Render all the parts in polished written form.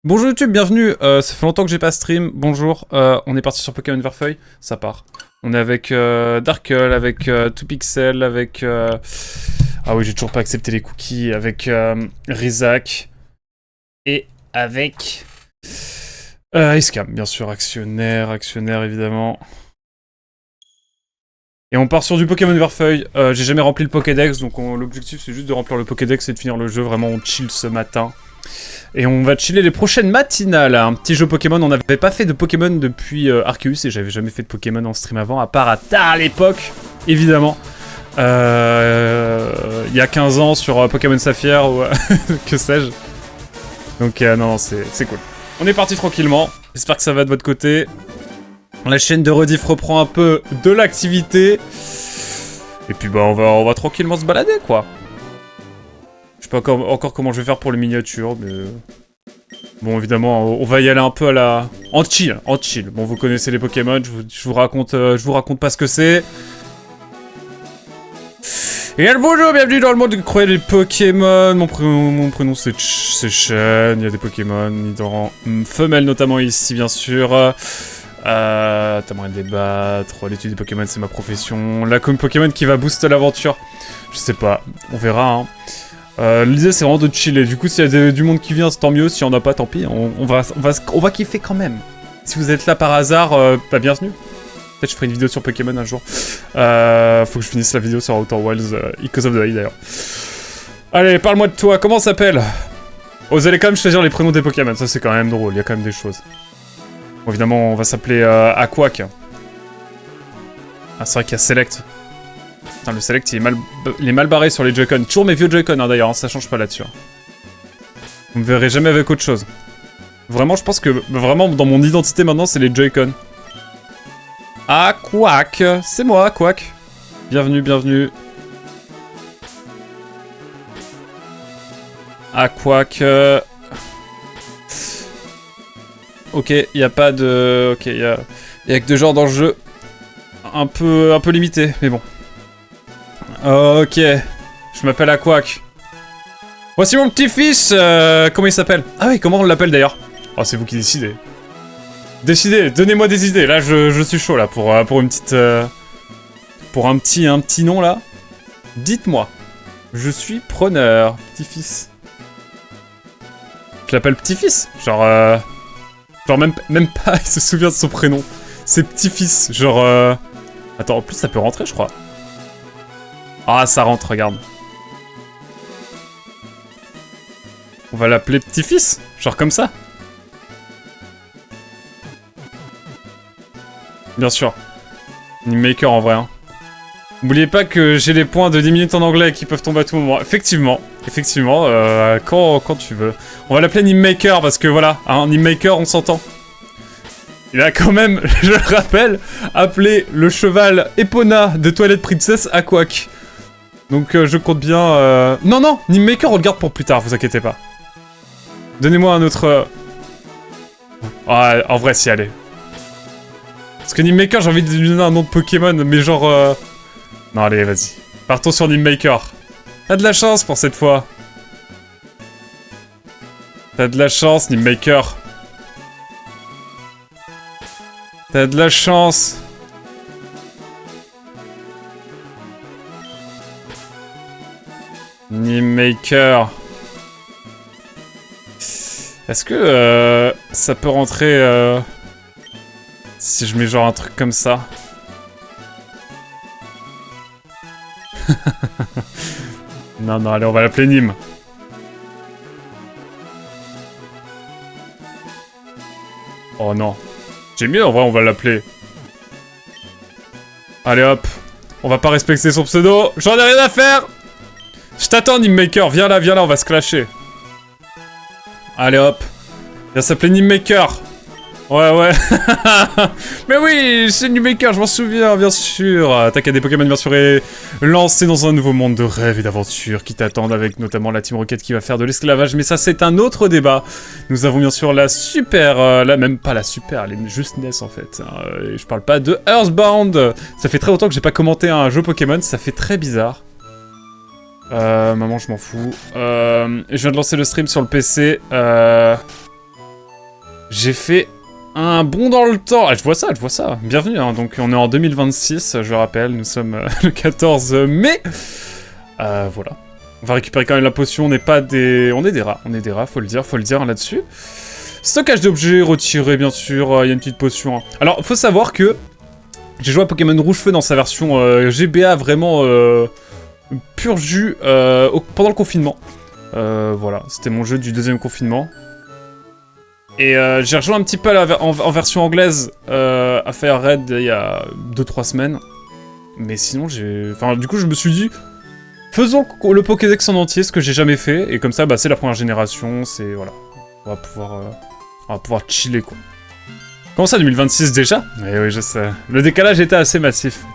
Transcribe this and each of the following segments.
Bonjour YouTube, bienvenue, ça fait longtemps que j'ai pas stream, bonjour, on est parti sur Pokémon Verfeuille, ça part. On est avec Darkle, avec 2Pixel, avec... Ah oui, j'ai toujours pas accepté les cookies, avec Rizak, et avec... Icecam, bien sûr, actionnaire évidemment. Et on part sur du Pokémon Verfeuille, j'ai jamais rempli le Pokédex, donc l'objectif c'est juste de remplir le Pokédex et de finir le jeu, vraiment on chill ce matin. Et on va chiller les prochaines matinales. Un petit jeu Pokémon. On n'avait pas fait de Pokémon depuis Arceus et j'avais jamais fait de Pokémon en stream avant, à part à l'époque, évidemment. Il y a 15 ans sur Pokémon Saphir ou que sais-je. Donc non, c'est cool. On est parti tranquillement. J'espère que ça va de votre côté. La chaîne de rediff reprend un peu de l'activité. Et puis bah on va tranquillement se balader quoi. Je sais pas encore comment je vais faire pour les miniatures, mais... Bon, évidemment, on va y aller un peu à la... En chill. Bon, vous connaissez les Pokémon, je vous raconte pas ce que c'est. Et bonjour, bienvenue dans le monde incroyable des Pokémon. Mon prénom c'est Shen, il y a des Pokémon, dans femelles notamment ici, bien sûr. T'as moyen de débattre, l'étude des Pokémon c'est ma profession. La com Pokémon qui va booster l'aventure. Je sais pas, on verra, hein. L'idée c'est vraiment de chiller, du coup s'il y a du monde qui vient c'est tant mieux, s'il y en a pas tant pis, on va kiffer quand même. Si vous êtes là par hasard, bah bienvenue. Peut-être je ferai une vidéo sur Pokémon un jour. Faut que je finisse la vidéo sur Outer Wilds, Echoes of the Eye d'ailleurs. Allez, parle-moi de toi, comment ça s'appelle? Oh, vous allez quand même choisir les prénoms des Pokémon, ça c'est quand même drôle, il y a quand même des choses. Bon, évidemment on va s'appeler Aquac. Ah c'est vrai qu'il y a Select. Putain, le Select il est mal barré sur les Joy-Con. Toujours mes vieux Joy-Con hein, d'ailleurs, hein, ça change pas là-dessus. Vous me verrez jamais avec autre chose. Vraiment, je pense que vraiment dans mon identité maintenant, c'est les Joy-Con. Ah, Quack, c'est moi, Quack. Bienvenue. Ah, Quack. Ok, y a pas de... Ok, y a que deux genres dans le jeu. Un peu limité, mais bon. Ok, je m'appelle Aquac. Voici mon petit-fils, comment il s'appelle? Ah oui, comment on l'appelle d'ailleurs? Oh, c'est vous qui décidez. Décidez, donnez-moi des idées, là je suis chaud là pour une petite... pour un petit nom là. Dites-moi, je suis preneur, petit-fils. Je l'appelle petit-fils, genre même pas, il se souvient de son prénom. C'est petit-fils, genre... Attends, en plus ça peut rentrer je crois. Ah, ça rentre, regarde. On va l'appeler petit-fils, genre comme ça. Bien sûr. Nimemaker en vrai. Hein. N'oubliez pas que j'ai les points de 10 minutes en anglais qui peuvent tomber à tout moment. Effectivement, quand tu veux. On va l'appeler Nimemaker parce que voilà, hein, Nimemaker, on s'entend. Il a quand même, je le rappelle, appelé le cheval Epona de Twilight Princess Aquac. Donc je compte bien... Non, Nimemaker on le garde pour plus tard, vous inquiétez pas. Donnez-moi un autre... Ah, en vrai, si, allez. Parce que Nimemaker, j'ai envie de lui donner un nom de Pokémon, mais genre... Non, allez, vas-y. Partons sur Nimemaker. T'as de la chance pour cette fois. T'as de la chance, Nimemaker. T'as de la chance. Nimemaker. Est-ce que ça peut rentrer si je mets genre un truc comme ça? Non, allez, on va l'appeler Nîmes. Oh non. J'ai mieux, en vrai, on va l'appeler. Allez hop. On va pas respecter son pseudo. J'en ai rien à faire. Je t'attends, Nimemaker. Viens là, on va se clasher. Allez hop. Il va s'appeler Nimemaker. Ouais. Mais oui, c'est Nimemaker, je m'en souviens, bien sûr. T'as qu'à des Pokémon, bien sûr, et lancés dans un nouveau monde de rêves et d'aventures qui t'attendent avec notamment la Team Rocket qui va faire de l'esclavage. Mais ça, c'est un autre débat. Nous avons bien sûr la super... même pas la super, elle est juste NES en fait. Et je parle pas de Earthbound. Ça fait très longtemps que j'ai pas commenté un jeu Pokémon, ça fait très bizarre. Maman, je m'en fous. Je viens de lancer le stream sur le PC. J'ai fait un bond dans le temps. Ah, je vois ça, je vois ça. Bienvenue, hein. Donc on est en 2026, je rappelle, nous sommes le 14 mai. Voilà. On va récupérer quand même la potion, on n'est pas des... On est des rats, faut le dire là-dessus. Stockage d'objets, retiré bien sûr, il y a une petite potion. Hein. Alors, faut savoir que j'ai joué à Pokémon Rouge-Feu dans sa version GBA vraiment pur jus pendant le confinement. Voilà, c'était mon jeu du deuxième confinement. Et j'ai rejoint un petit peu en version anglaise à faire raid il y a 2-3 semaines. Mais sinon, enfin, du coup, je me suis dit... Faisons le Pokédex en entier, ce que j'ai jamais fait, et comme ça, bah, c'est la première génération, c'est... Voilà. On va pouvoir chiller, quoi. Comment ça, 2026 déjà? Eh oui, je sais. Le décalage était assez massif.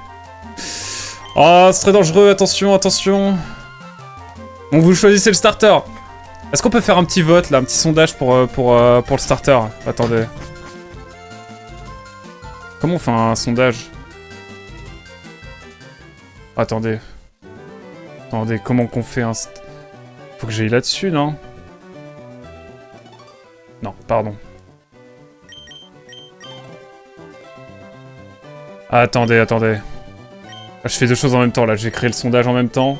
Oh, c'est très dangereux, attention, attention. Donc vous choisissez le starter. Est-ce qu'on peut faire un petit vote, là, un petit sondage pour le starter? Attendez. Comment on fait un sondage? Attendez. Attendez, comment qu'on fait un... Faut que j'aille là-dessus, non? Non, pardon. Attendez. Ah, je fais deux choses en même temps, là. J'ai créé le sondage en même temps.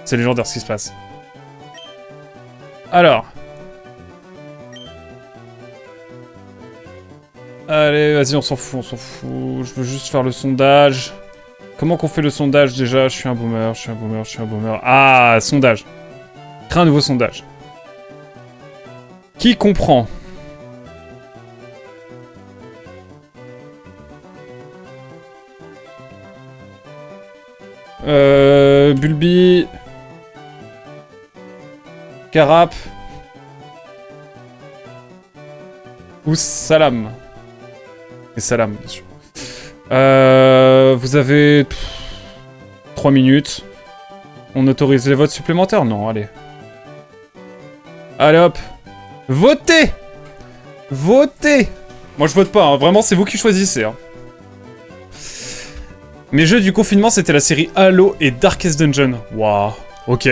C'est légendaire ce qui se passe. Alors. Allez, vas-y, on s'en fout. Je veux juste faire le sondage. Comment qu'on fait le sondage déjà? Je suis un boomer. Ah, sondage. Crée un nouveau sondage. Qui comprend? Bulbi. Carap. Ou Salam. Et Salam, bien sûr. Vous avez 3 minutes. On autorise les votes supplémentaires? Non, allez. Allez hop. Votez! Votez! Moi je vote pas, hein. Vraiment c'est vous qui choisissez. Hein. Mes jeux du confinement c'était la série Halo et Darkest Dungeon. Waouh. Ok.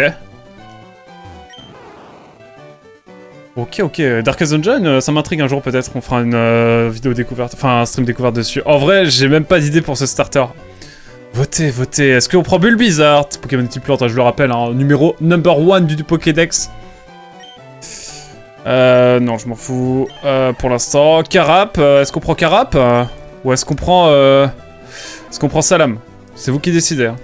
Ok, Darkest Dungeon, ça m'intrigue un jour peut-être, on fera une vidéo découverte, enfin un stream découverte dessus. En vrai, j'ai même pas d'idée pour ce starter. Votez, est-ce qu'on prend Bulbizarre, Pokémon type plante, hein, je le rappelle, hein, numéro number 1 du Pokédex. Non, je m'en fous, pour l'instant. Carap, est-ce qu'on prend Carap ou est-ce qu'on prend Salam? C'est vous qui décidez. Hein.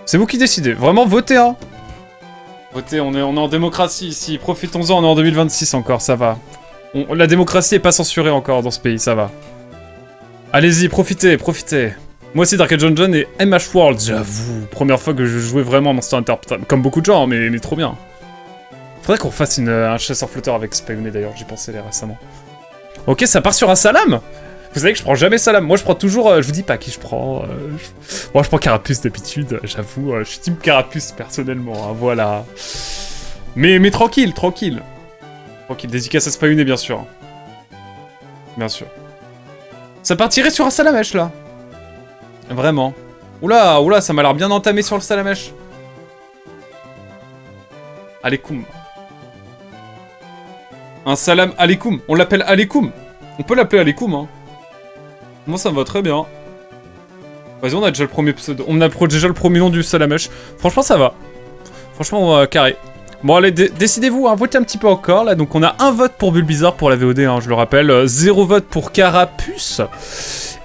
C'est vous qui décidez, vraiment votez, hein. Votez, on est en démocratie ici, profitons-en, on est en 2026 encore, ça va. La démocratie est pas censurée encore dans ce pays, ça va. Allez-y, profitez. Moi aussi Darkest Dungeon et MH World, j'avoue, première fois que je jouais vraiment à Monster Hunter, comme beaucoup de gens, hein, mais trop bien. Faudrait qu'on fasse un chasseur-flotteur avec Spayone d'ailleurs, j'y pensais là récemment. Ok, ça part sur un Salam. Vous savez que je prends jamais Salam, moi je prends toujours, je vous dis pas qui je prends, Moi je prends Carapuce d'habitude, j'avoue, je suis team Carapuce personnellement, hein, voilà. Mais tranquille, dédicace à Spayone bien sûr. Bien sûr. Ça partirait sur un Salamèche là. Vraiment. Oula, ça m'a l'air bien entamé sur le Salamèche. Alekoum. Un Salam Alekoum, on l'appelle Alekoum. On peut l'appeler Alekoum, hein. Moi ça me va très bien. Vas-y, on a déjà le premier pseudo. On a déjà le premier nom du Salamèche. Franchement, ça va. Franchement, carré. Bon, allez, décidez-vous, hein, votez un petit peu encore, là. Donc, on a un vote pour Bulbizarre pour la VOD, hein, je le rappelle. 0 vote pour Carapuce.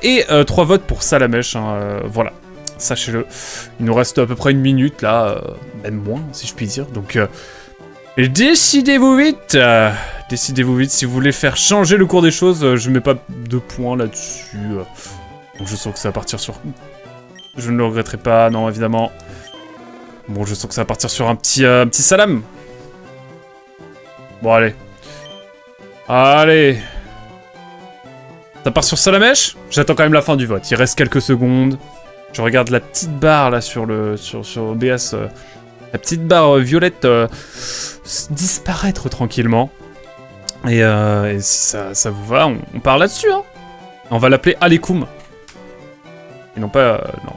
Et 3 votes pour Salamèche, hein, voilà. Sachez-le. Il nous reste à peu près 1 minute, là. Même moins, si je puis dire. Donc, décidez-vous vite. Décidez-vous vite si vous voulez faire changer le cours des choses. Je mets pas de points là-dessus. Donc je sens que ça va partir sur... Je ne le regretterai pas, non, évidemment. Bon, je sens que ça va partir sur un petit Salam. Bon, allez. Allez. Ça part sur Salamèche. J'attends quand même la fin du vote. Il reste quelques secondes. Je regarde la petite barre, là, sur OBS. La petite barre violette disparaître tranquillement. Et si ça vous va, on part là-dessus, hein. On va l'appeler Alekoum. Et non pas... non.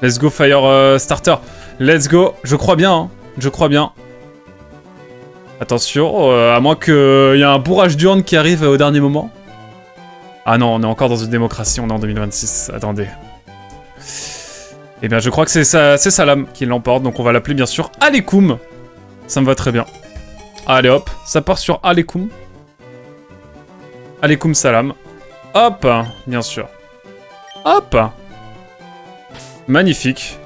Let's go Fire Starter. Let's go. Je crois bien, hein. Je crois bien. Attention, à moins qu'il y ait un bourrage d'urne qui arrive au dernier moment. Ah non, on est encore dans une démocratie, on est en 2026. Attendez. Eh bien, je crois que c'est Salam qui l'emporte, donc on va l'appeler bien sûr Alekoum. Ça me va très bien. Allez hop, ça part sur Alekoum. Alekoum Salam. Hop, bien sûr. Hop. Magnifique.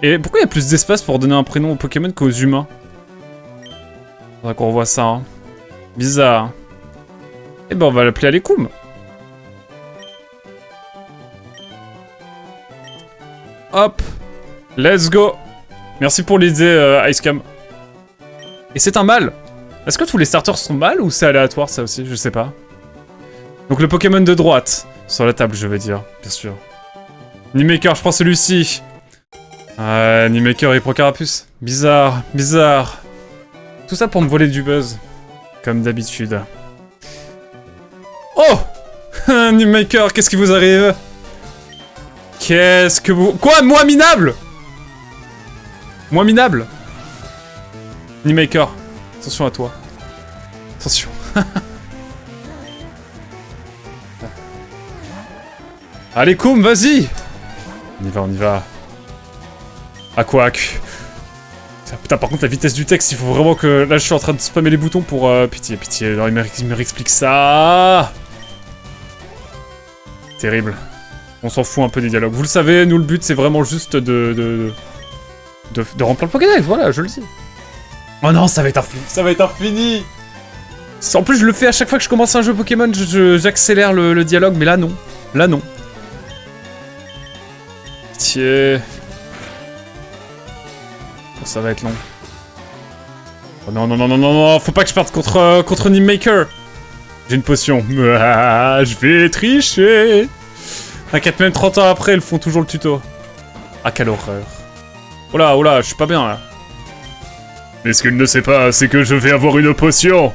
Et pourquoi il y a plus d'espace pour donner un prénom aux Pokémon qu'aux humains? Faudrait qu'on revoie ça, hein. Bizarre. Eh ben on va l'appeler Alekoum. Hop. Let's go. Merci pour l'idée, Icecam. Et c'est un mâle. Est-ce que tous les starters sont mâles ou c'est aléatoire ça aussi? Je sais pas. Donc le Pokémon de droite. Sur la table, je veux dire, bien sûr. Nimemaker, je prends celui-ci. Nimemaker, il prend Carapuce. Bizarre, bizarre. Tout ça pour me voler du buzz. Comme d'habitude. Oh Nimemaker, qu'est-ce qui vous arrive? Qu'est-ce que vous... Quoi? Moi minable? Moi minable? Nimemaker, attention à toi. Attention. Allez, Koum, vas-y! On y va, on y va. Aquac. Putain, par contre, la vitesse du texte, il faut vraiment que... Là, je suis en train de spammer les boutons pour... Pitié, pitié, alors, il me réexplique ça. Terrible. On s'en fout un peu des dialogues. Vous le savez, nous, le but, c'est vraiment juste de remplir le Pokédex, voilà, je le dis. Oh non, ça va être infini. Ça va être infini. En plus, je le fais à chaque fois que je commence un jeu Pokémon, j'accélère le dialogue, mais là, non. Là, non. Pitié. Oh, ça va être long. Oh non, non, non, non, non, non, faut pas que je parte contre Nimemaker. J'ai une potion. Ah, je vais tricher. T'inquiète, même 30 ans après, ils font toujours le tuto. Ah, quelle horreur. Oh là, je suis pas bien, là. Mais ce qu'il ne sait pas, c'est que je vais avoir une potion.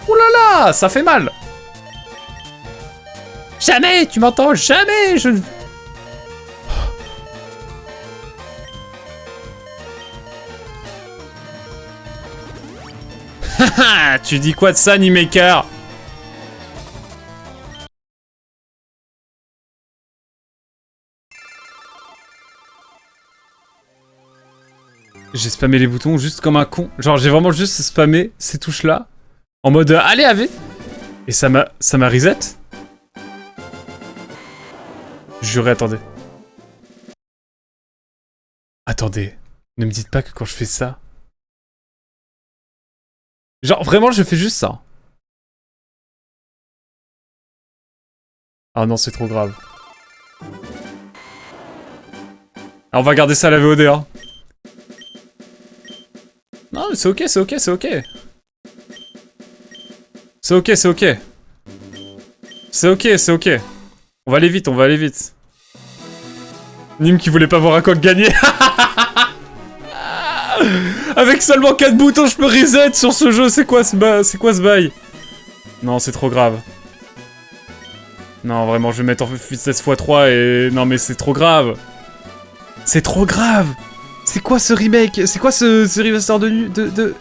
Oh là là, ça fait mal. Jamais, tu m'entends? Jamais, je... Haha, tu dis quoi de ça, Nimemaker? J'ai spammé les boutons juste comme un con. Genre, j'ai vraiment juste spammé ces touches-là. En mode, allez, AV. Et ça m'a reset. Juré, attendez. Attendez. Ne me dites pas que quand je fais ça... Genre, vraiment, je fais juste ça. Ah non, c'est trop grave. Ah, on va garder ça à la VOD, hein. Non, mais c'est ok, c'est ok, c'est ok. C'est ok, c'est ok. C'est ok, c'est ok. On va aller vite, on va aller vite. Nîmes qui voulait pas voir un coq gagner. Avec seulement 4 boutons, je peux reset sur ce jeu. C'est quoi ce bail? Non, c'est trop grave. Non, vraiment, je vais mettre en vitesse x3 et... Non, mais c'est trop grave. C'est trop grave. C'est quoi ce remake? C'est quoi ce remaster de...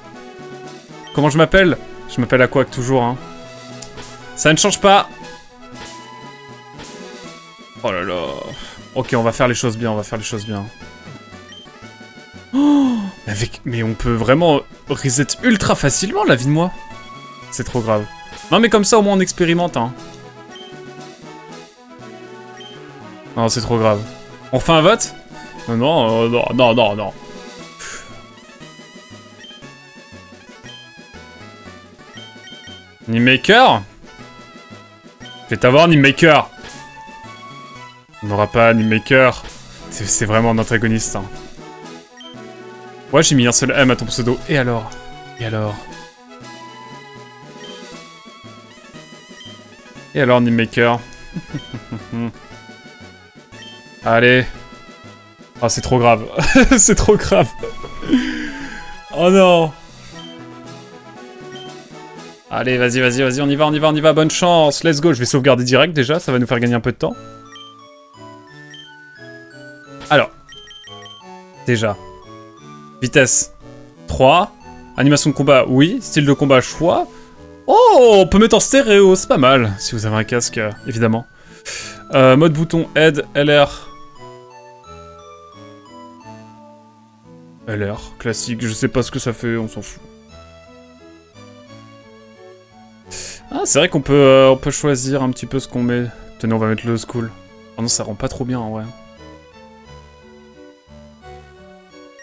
Comment je m'appelle? Je m'appelle Aquac toujours, hein. Ça ne change pas. Oh là là. Ok, on va faire les choses bien, on va faire les choses bien. Oh, mais on peut vraiment reset ultra facilement la vie de moi. C'est trop grave. Non mais comme ça au moins on expérimente, hein. Non, c'est trop grave. On fait un vote? Non, non, non, non, non. Nimemaker? Je vais t'avoir, Nimemaker. On n'aura pas Nimemaker. C'est vraiment un antagoniste, hein. Ouais, j'ai mis un seul M à ton pseudo. Et alors? Et alors? Et alors, Nimemaker? Allez. Ah, c'est trop grave. C'est trop grave. Oh non. Allez, vas-y, vas-y, vas-y, on y va, on y va, on y va. Bonne chance. Let's go. Je vais sauvegarder direct déjà. Ça va nous faire gagner un peu de temps. Alors. Déjà. Vitesse. 3. Animation de combat, oui. Style de combat, choix. Oh, on peut mettre en stéréo, c'est pas mal. Si vous avez un casque, évidemment. Mode bouton, aide, LR. LR, classique, je sais pas ce que ça fait, on s'en fout. Ah, c'est vrai qu'on peut choisir un petit peu ce qu'on met. Tenez, on va mettre le school. Oh non, ça rend pas trop bien, en vrai.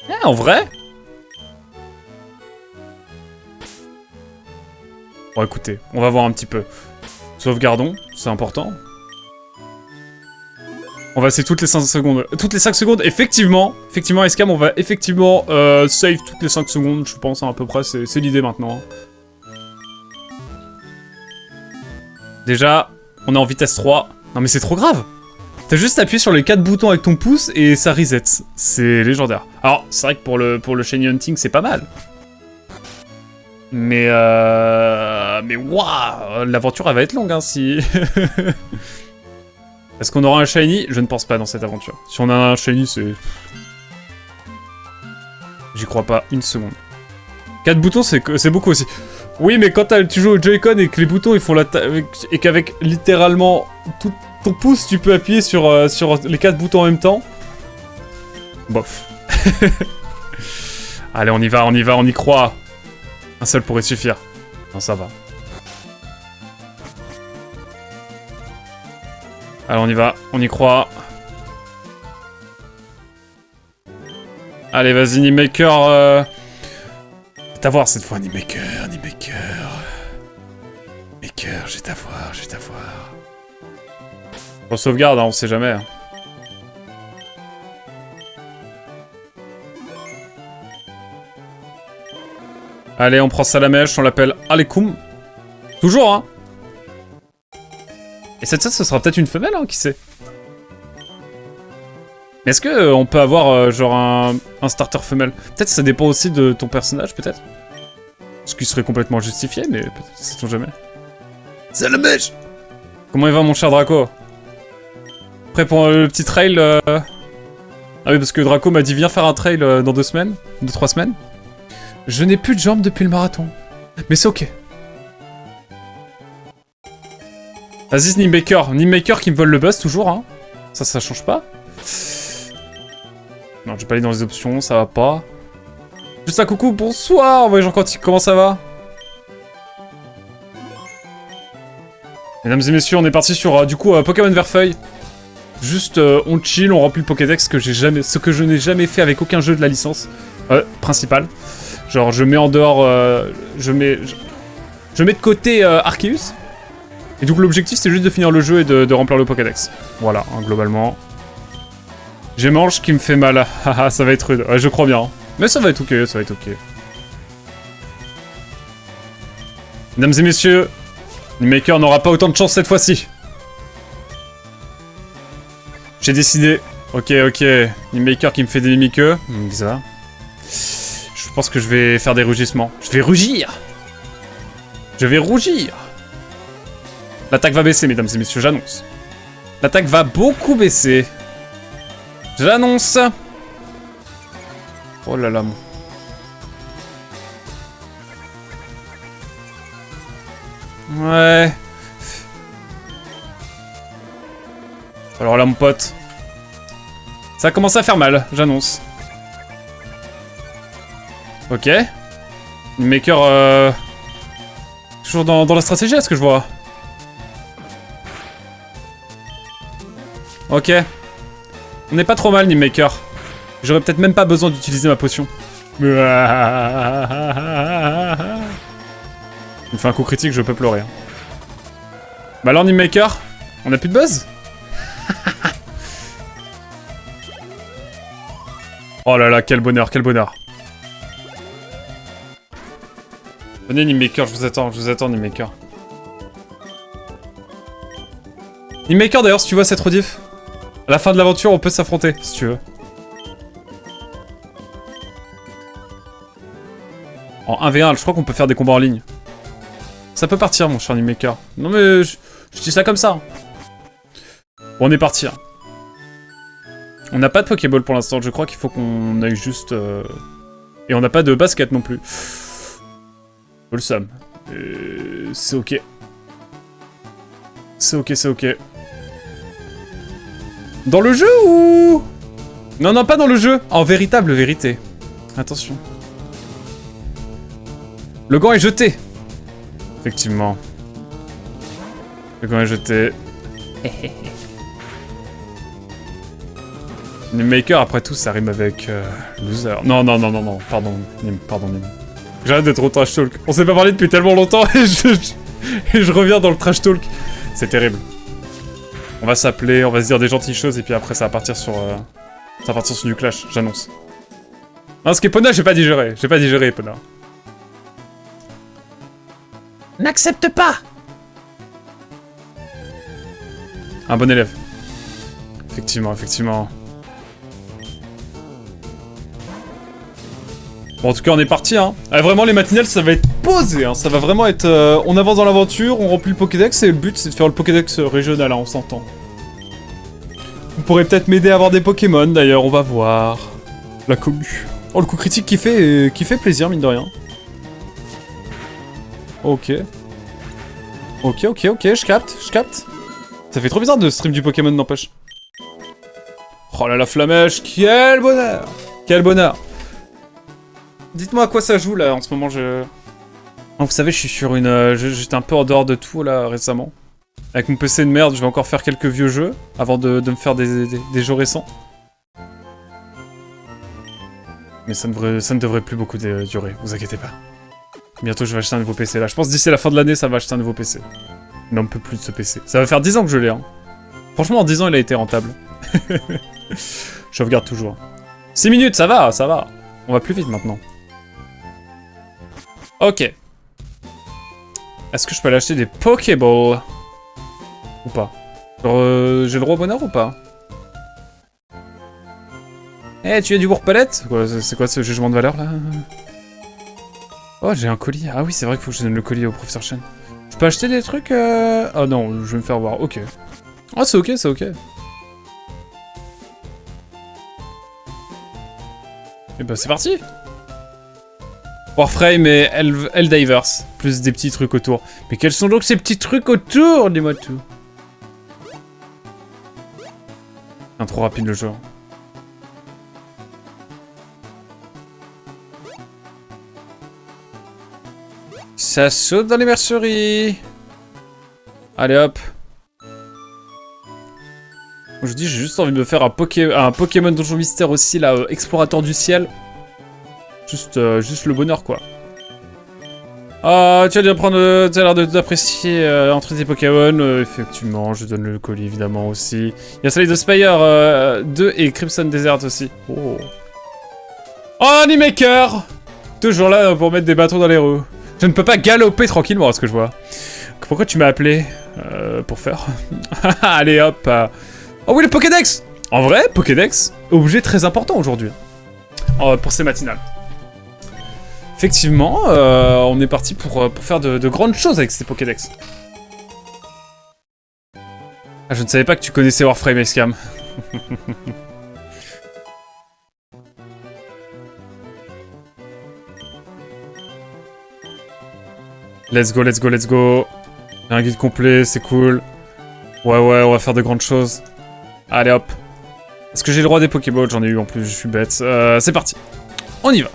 Ah, en vrai? Bon, écoutez, on va voir un petit peu. Sauvegardons, c'est important. On va essayer toutes les 5 secondes. Toutes les 5 secondes, effectivement, Escam, on va effectivement save toutes les 5 secondes, je pense, hein, à peu près, c'est l'idée maintenant. Déjà, on est en vitesse 3. Non mais c'est trop grave. T'as juste appuyé sur les 4 boutons avec ton pouce et ça reset. C'est légendaire. Alors, c'est vrai que pour le shiny hunting, c'est pas mal. Mais waouh, l'aventure elle va être longue, hein, si... Est-ce qu'on aura un shiny? Je ne pense pas dans cette aventure. Si on a un shiny, c'est... J'y crois pas une seconde. 4 boutons, c'est beaucoup aussi. Oui, mais quand tu joues au Joy-Con et que les boutons ils font la taille... Et qu'avec littéralement tout ton pouce, tu peux appuyer sur les 4 boutons en même temps. Bof. Allez, on y va, on y croit. Un seul pourrait suffire. Non, ça va. Allez, on y va, on y croit. Allez, vas-y, Nimaker. T'as voir cette fois, Nimaker. Maker, j'ai ta voir. On sauvegarde, hein, on sait jamais. Hein. Allez, on prend ça à la mèche, on l'appelle Alekoum. Toujours, hein. Et cette ce sera peut-être une femelle, hein, qui sait. Mais est-ce que on peut avoir, genre, un starter femelle? Peut-être ça dépend aussi de ton personnage, peut-être. Ce qui serait complètement justifié, mais peut-être, sait-on jamais. C'est à la mèche. Comment il va, mon cher Draco? Prêt pour le petit trail Ah oui, parce que Draco m'a dit viens faire un trail dans 2 semaines, 2-3 semaines. Je n'ai plus de jambes depuis le marathon. Mais c'est ok. Vas-y, Nimmaker qui me vole le buzz toujours, hein. Ça change pas. Non, je vais pas aller dans les options, ça va pas. Juste un coucou, bonsoir, voyons comment ça va? Mesdames et messieurs, on est parti sur, du coup, Pokémon Verfeuille. Juste, on chill, on remplit le Pokédex, ce que je n'ai jamais fait avec aucun jeu de la licence principale. Genre, je mets en dehors, je mets de côté Arceus. Et donc l'objectif, c'est juste de finir le jeu et de remplir le Pokédex. Voilà, hein, globalement. J'ai manche qui me fait mal. Haha, ça va être rude. Ouais, je crois bien. Mais ça va être ok, ça va être ok. Mesdames et messieurs, Nimaker n'aura pas autant de chance cette fois-ci. J'ai décidé. Ok. Nimaker qui me fait des mimiqueux. Bizarre. Je pense que je vais faire des rugissements. Je vais rugir. L'attaque va baisser, mesdames et messieurs, j'annonce. L'attaque va beaucoup baisser. J'annonce. Oh là là, mon... Ouais. Alors là, mon pote. Ça a commencé à faire mal, j'annonce. Ok. Maker, toujours dans la stratégie, est-ce que je vois? Ok. On n'est pas trop mal, Nimmaker. J'aurais peut-être même pas besoin d'utiliser ma potion. Il me fait un coup critique, je peux pleurer. Bah alors, Nimmaker, on a plus de buzz? Oh là là, quel bonheur. Venez, Nimmaker, je vous attends, Nimmaker. Nimmaker, d'ailleurs, si tu vois cette rediff, à la fin de l'aventure, on peut s'affronter, si tu veux. En 1v1, je crois qu'on peut faire des combats en ligne. Ça peut partir, mon cher Nimmaker. Non mais, je dis ça comme ça. Bon, on est parti. Hein. On n'a pas de Pokéball pour l'instant, je crois qu'il faut qu'on aille juste... Et on n'a pas de basket non plus. Le Sam. C'est ok. C'est ok, c'est ok. Dans le jeu ou... Non, non, pas dans le jeu. En véritable vérité. Attention. Le gant est jeté. Effectivement. Le gant est jeté. Nimemaker, après tout, ça rime avec loser. Non, non, non, non, non. Pardon, Nim. Pardon, Nim. J'arrête d'être au trash talk. On s'est pas parlé depuis tellement longtemps et je reviens dans le trash talk. C'est terrible. On va s'appeler, on va se dire des gentilles choses et puis après ça va partir sur... ça va partir sur du clash, j'annonce. Non, ce qu'Epona, j'ai pas digéré. J'ai pas digéré, Epona. N'accepte pas! Un bon élève. Effectivement, effectivement. Bon, en tout cas, on est parti, hein. Ah, vraiment, les matinales, ça va être posé, hein. Ça va vraiment être... on avance dans l'aventure, on remplit le Pokédex, et le but, c'est de faire le Pokédex régional, hein, on s'entend. Vous pourrez peut-être m'aider à avoir des Pokémon, d'ailleurs, on va voir. La commu. Oh, le coup critique qui fait plaisir, mine de rien. Ok. Ok, ok, ok, je capte, je capte. Ça fait trop bizarre de stream du Pokémon, n'empêche. Oh là la flamèche, quel bonheur! Quel bonheur! Dites-moi à quoi ça joue là en ce moment. Vous savez, je suis sur une. J'étais un peu en dehors de tout là récemment. Avec mon PC de merde, je vais encore faire quelques vieux jeux avant de me faire des jeux récents. Mais ça ne devrait plus beaucoup durer, vous inquiétez pas. Bientôt je vais acheter un nouveau PC là. Je pense d'ici la fin de l'année, ça va acheter un nouveau PC. Il n'en peut plus de ce PC. Ça va faire 10 ans que je l'ai. Hein. Franchement, en 10 ans, il a été rentable. Je regarde toujours. 6 minutes, ça va, ça va. On va plus vite maintenant. Ok. Est-ce que je peux aller acheter des Pokéballs? Ou pas? J'ai le droit au bonheur ou pas? Eh, tu as du bourre-palette? C'est quoi ce jugement de valeur là? Oh, j'ai un colis. Ah oui, c'est vrai qu'il faut que je donne le colis au professeur Chen. Je peux acheter des trucs Oh non, je vais me faire voir. Ok. Oh, c'est ok, c'est ok. Et bah, c'est parti! Warframe et Helldivers, plus des petits trucs autour. Mais quels sont donc ces petits trucs autour? Dis-moi tout. C'est trop rapide le jeu. Ça saute dans les merceries. Allez hop. Je dis, j'ai juste envie de me faire un Pokémon Donjon Mystère aussi, là, explorateur du ciel. Juste le bonheur, quoi. Ah, tu as dû prendre... tu as l'air d'apprécier entre tes Pokémon. Effectivement, je donne le colis, évidemment, aussi. Il y a Slade Spire 2 et Crimson Desert aussi. Oh. Oh, Nimemaker! Toujours là pour mettre des bâtons dans les roues. Je ne peux pas galoper tranquillement, à ce que je vois. Pourquoi tu m'as appelé pour faire? Allez, hop. Oh oui, le Pokédex! En vrai, Pokédex, objet très important aujourd'hui. Pour ces matinales. Effectivement, on est parti pour faire de grandes choses avec ces Pokédex. Ah, je ne savais pas que tu connaissais Warframe, Escam. Let's go, let's go, let's go. Un guide complet, c'est cool. Ouais, ouais, on va faire de grandes choses. Allez, hop. Est-ce que j'ai le droit des Pokéballs? J'en ai eu en plus, je suis bête. C'est parti. On y va.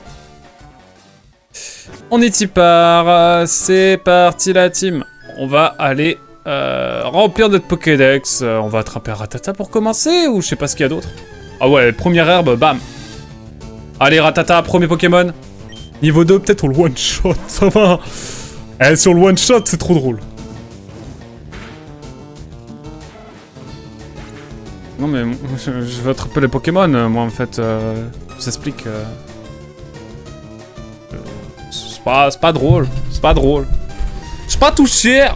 On y part. C'est parti, la team. On va aller remplir notre Pokédex. On va attraper un Rattata pour commencer, ou je sais pas ce qu'il y a d'autre. Ah ouais, première herbe, bam. Allez, Rattata, premier Pokémon. Niveau 2, peut-être on le one-shot, ça va. Eh, sur le one-shot, c'est trop drôle. Non mais, je veux attraper les Pokémon, moi en fait, je s'explique. C'est pas drôle, c'est pas drôle. Je suis pas touché.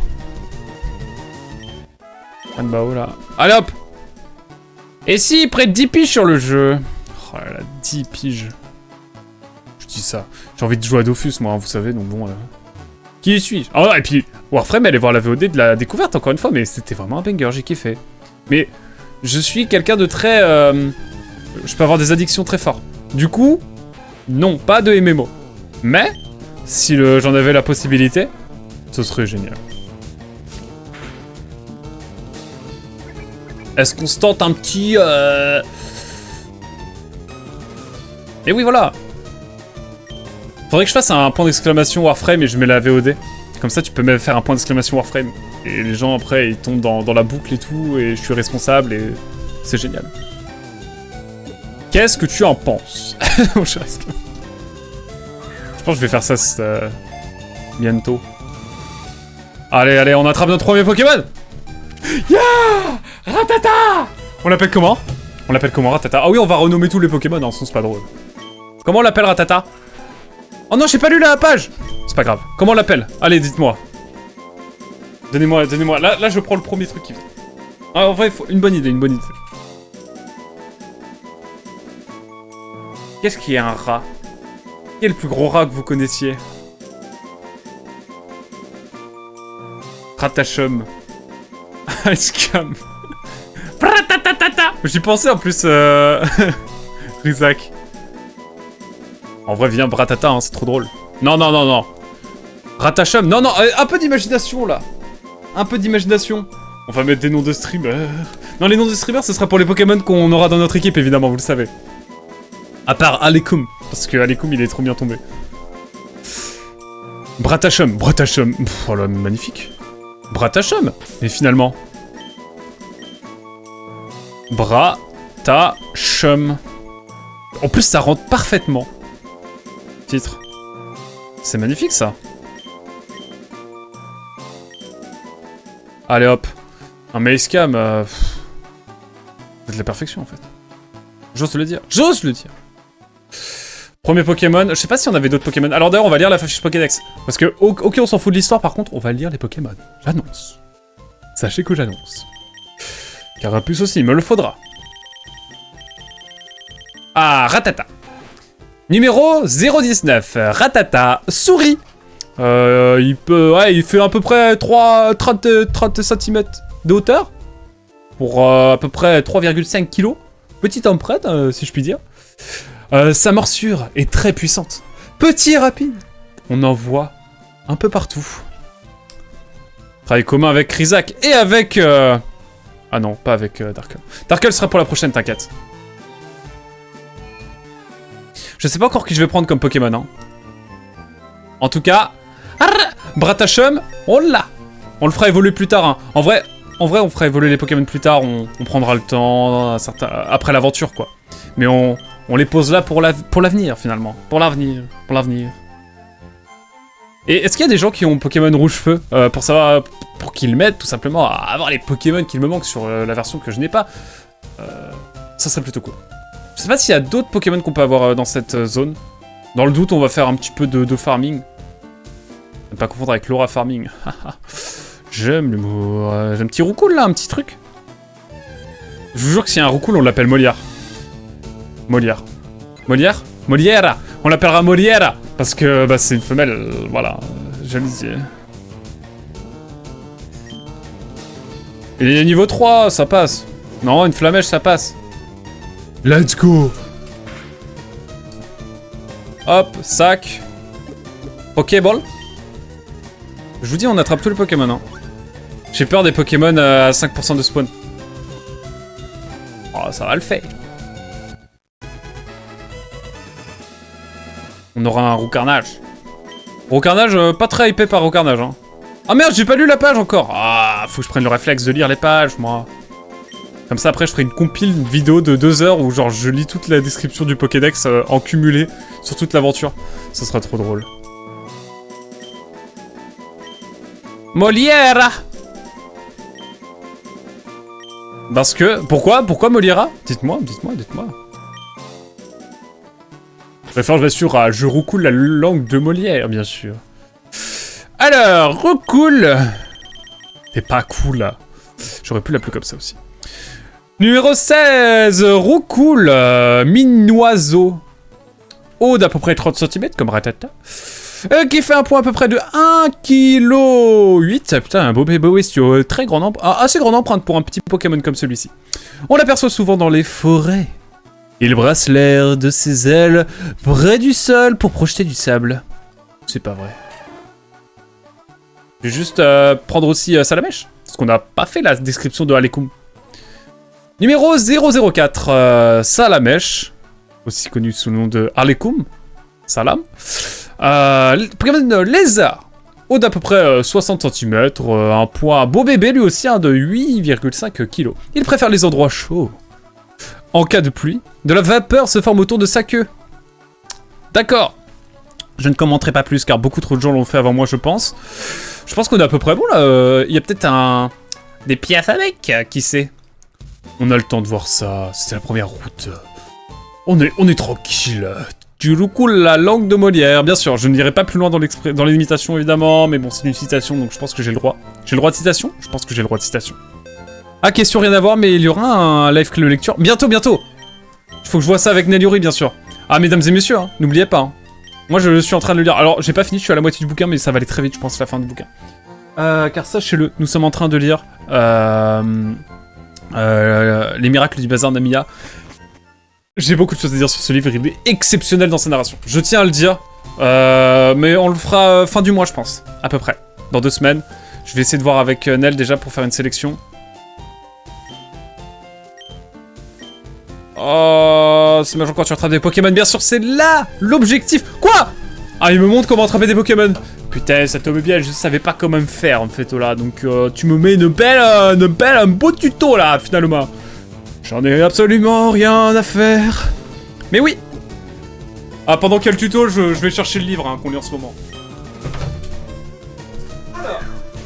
Bao là. Allez hop. Et si, il prête 10 piges sur le jeu. Oh là là, 10 piges. Je dis ça. J'ai envie de jouer à Dofus, moi, vous savez, donc bon... Qui suis-je? Oh, et puis, Warframe, allez voir la VOD de la découverte, encore une fois, mais c'était vraiment un banger, j'ai kiffé. Mais, je suis quelqu'un de très... je peux avoir des addictions très fortes. Du coup, Non, pas de MMO. Mais, si j'en avais la possibilité, ce serait génial. Est-ce qu'on se tente un petit... Et oui, voilà. Faudrait que je fasse un point d'exclamation Warframe et je mets la VOD. Comme ça, tu peux même faire un point d'exclamation Warframe. Et les gens, après, ils tombent dans la boucle et tout, et je suis responsable, et c'est génial. Qu'est-ce que tu en penses? Je pense que je vais faire ça bientôt. Allez, allez, on attrape notre premier Pokémon. Yeah! Ratata! On l'appelle comment? On l'appelle comment, Ratata? Ah oui, on va renommer tous les Pokémon, non, sinon c'est pas drôle. Comment on l'appelle, Ratata? Oh non, j'ai pas lu la page! C'est pas grave. Comment on l'appelle? Allez, dites-moi. Donnez-moi, donnez-moi. Là, je prends le premier truc qui vient. Ah, en vrai, une bonne idée, une bonne idée. Qu'est-ce qui est un rat? Quel est le plus gros rat que vous connaissiez? Ratachum. Scam. J'y pensais en plus, Rizak. En vrai, viens, Bratata, hein, c'est trop drôle. Non, non, non, non. Ratachum, non, non, un peu d'imagination, là. Un peu d'imagination. On va mettre des noms de streamers. Non, les noms de streamers, ce sera pour les Pokémon qu'on aura dans notre équipe, évidemment, vous le savez. À part Alekum, parce que Alekum, il est trop bien tombé. Bratachum, Bratachum. Oh là, magnifique. Bratachum. Mais finalement... Bratachum. En plus, ça rentre parfaitement. Titre. C'est magnifique, ça. Allez, hop. Un Maze-Cam, c'est de la perfection, en fait. J'ose le dire. J'ose le dire. Premier Pokémon. Je sais pas si on avait d'autres Pokémon. Alors d'ailleurs, on va lire la fiche Pokédex. Parce que, ok, on s'en fout de l'histoire, par contre, on va lire les Pokémon. J'annonce. Sachez que j'annonce. Carapuce aussi, il me le faudra. Ah, Ratata. Numéro 019. Ratata. Souris. Il peut... Ouais, il fait à peu près 30 cm de hauteur. Pour à peu près 3,5 kg. Petite empreinte, si je puis dire. Sa morsure est très puissante. Petit et rapide. On en voit un peu partout. Travail commun avec Rizak et avec... Ah non, pas avec Darkle. Darkle sera pour la prochaine, t'inquiète. Je sais pas encore qui je vais prendre comme Pokémon, hein. En tout cas... Bratachum, on l'a. On le fera évoluer plus tard, hein. En vrai, on fera évoluer les Pokémon plus tard. On prendra le temps, après l'aventure, quoi. Mais on les pose là pour l'avenir, finalement. Pour l'avenir. Et est-ce qu'il y a des gens qui ont Pokémon Rouge-Feu pour savoir... Pour qu'ils m'aident, tout simplement, à avoir les Pokémon qu'il me manque sur la version que je n'ai pas. Ça serait plutôt cool. Je sais pas s'il y a d'autres Pokémon qu'on peut avoir dans cette zone. Dans le doute, on va faire un petit peu de farming. Ne pas confondre avec Laura Farming. J'aime l'humour. J'ai un petit roucoule là, un petit truc. Je vous jure que s'il y a un roucoule, on l'appelle Molière. Molière. Molière? Molière. On l'appellera Molière. Parce que bah, c'est une femelle, voilà. Je le disais. Il est niveau 3, ça passe. Non, une flamèche, ça passe. Let's go. Hop, sac. Pokéball. Je vous dis, on attrape tous les Pokémon, hein. J'ai peur des Pokémon à 5% de spawn. Oh, ça va le faire. On aura un Roucarnage. Roucarnage, pas très hypé par Roucarnage, hein. Ah merde, j'ai pas lu la page encore. Ah, faut que je prenne le réflexe de lire les pages, moi. Comme ça, après, je ferai une compile vidéo de 2 heures où, genre, je lis toute la description du Pokédex en cumulé sur toute l'aventure. Ça sera trop drôle. Molière. Parce que... Pourquoi Molière? Dites-moi. Référence bien sûr à Je roucoule la langue de Molière, bien sûr. Alors, roucoule. T'es pas cool, là. J'aurais pu l'appeler comme ça aussi. Numéro 16, roucoule, mine-oiseau. Haut d'à peu près 30 cm, comme Ratata. Qui fait un poids à peu près de 1,8 kg. Putain, un beau bestiau. Très grande assez grande empreinte pour un petit Pokémon comme celui-ci. On l'aperçoit souvent dans les forêts. Il brasse l'air de ses ailes près du sol pour projeter du sable. C'est pas vrai. Je vais juste prendre aussi Salamèche. Parce qu'on n'a pas fait la description de Alekoum. Numéro 004, Salamèche. Aussi connu sous le nom de Alekoum. Salam. Pokémon lézard. Haut d'à peu près 60 cm. Un poids, un beau bébé lui aussi, de 8,5 kg. Il préfère les endroits chauds. En cas de pluie, de la vapeur se forme autour de sa queue. D'accord. Je ne commenterai pas plus car beaucoup trop de gens l'ont fait avant moi, je pense. Je pense qu'on est à peu près bon là. Il y a peut-être des pièces avec, qui sait. On a le temps de voir ça. C'était la première route. On est tranquille. Tu roucoules la langue de Molière. Bien sûr, je n'irai pas plus loin dans les limitations évidemment, mais bon, c'est une citation donc je pense que j'ai le droit. J'ai le droit de citation? Je pense que j'ai le droit de citation. Ah, question rien à voir, mais il y aura un live clé lecture. Bientôt, bientôt. Il faut que je vois ça avec Neliori, bien sûr. Ah, mesdames et messieurs, hein, n'oubliez pas. Hein. Moi, je suis en train de le lire. Alors, j'ai pas fini, je suis à la moitié du bouquin, mais ça va aller très vite, je pense, la fin du bouquin. Car sachez-le, nous sommes en train de lire Les miracles du bazar d'Amiya. J'ai beaucoup de choses à dire sur ce livre, il est exceptionnel dans sa narration. Je tiens à le dire, mais on le fera fin du mois, je pense, à peu près. Dans 2 semaines. Je vais essayer de voir avec Nel déjà pour faire une sélection. Oh, c'est majeur quand tu attrapes des Pokémon, bien sûr, c'est là l'objectif. Quoi? Ah, il me montre comment attraper des Pokémon. Putain, ça tombe bien, je savais pas comment me faire en fait là. Donc tu me mets un beau tuto là finalement. J'en ai absolument rien à faire. Mais oui. Ah, pendant qu'il y a le tuto, je vais chercher le livre hein, qu'on lit en ce moment. Alors,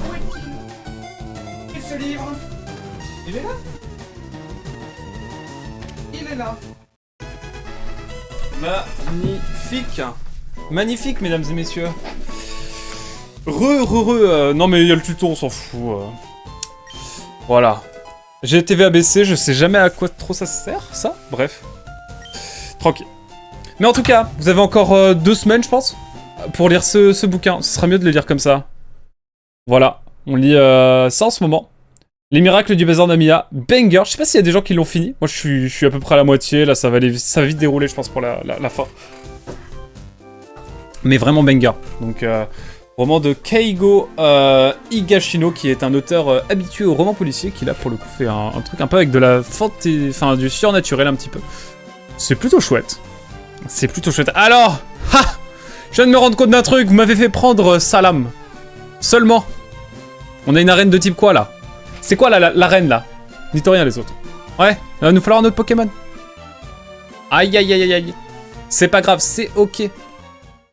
où est-il? Et ce livre? Il est là? Il est là. Magnifique. Magnifique, mesdames et messieurs. Non mais il y a le tuto, on s'en fout. Voilà. J'ai TV ABC, je sais jamais à quoi trop ça sert, ça. Bref. Tranquille. Mais en tout cas, vous avez encore 2 semaines, je pense, pour lire ce bouquin. Ce sera mieux de le lire comme ça. Voilà. On lit ça en ce moment. Les miracles du bazar d'Amiya, banger. Je sais pas s'il y a des gens qui l'ont fini. Moi, je suis à peu près à la moitié. Là, ça va vite dérouler, je pense, pour la fin. Mais vraiment banger. Donc, roman de Keigo Higashino, qui est un auteur habitué au roman policier, qui là, pour le coup, fait un truc un peu avec de la fantaisie, enfin, du surnaturel un petit peu. C'est plutôt chouette. C'est plutôt chouette. Alors, je viens de me rendre compte d'un truc. Vous m'avez fait prendre Salam. Seulement. On a une arène de type quoi, là? C'est quoi l'arène là? Dites rien les autres. Ouais, il va nous falloir un autre Pokémon. Aïe aïe aïe aïe aïe. C'est pas grave, c'est ok.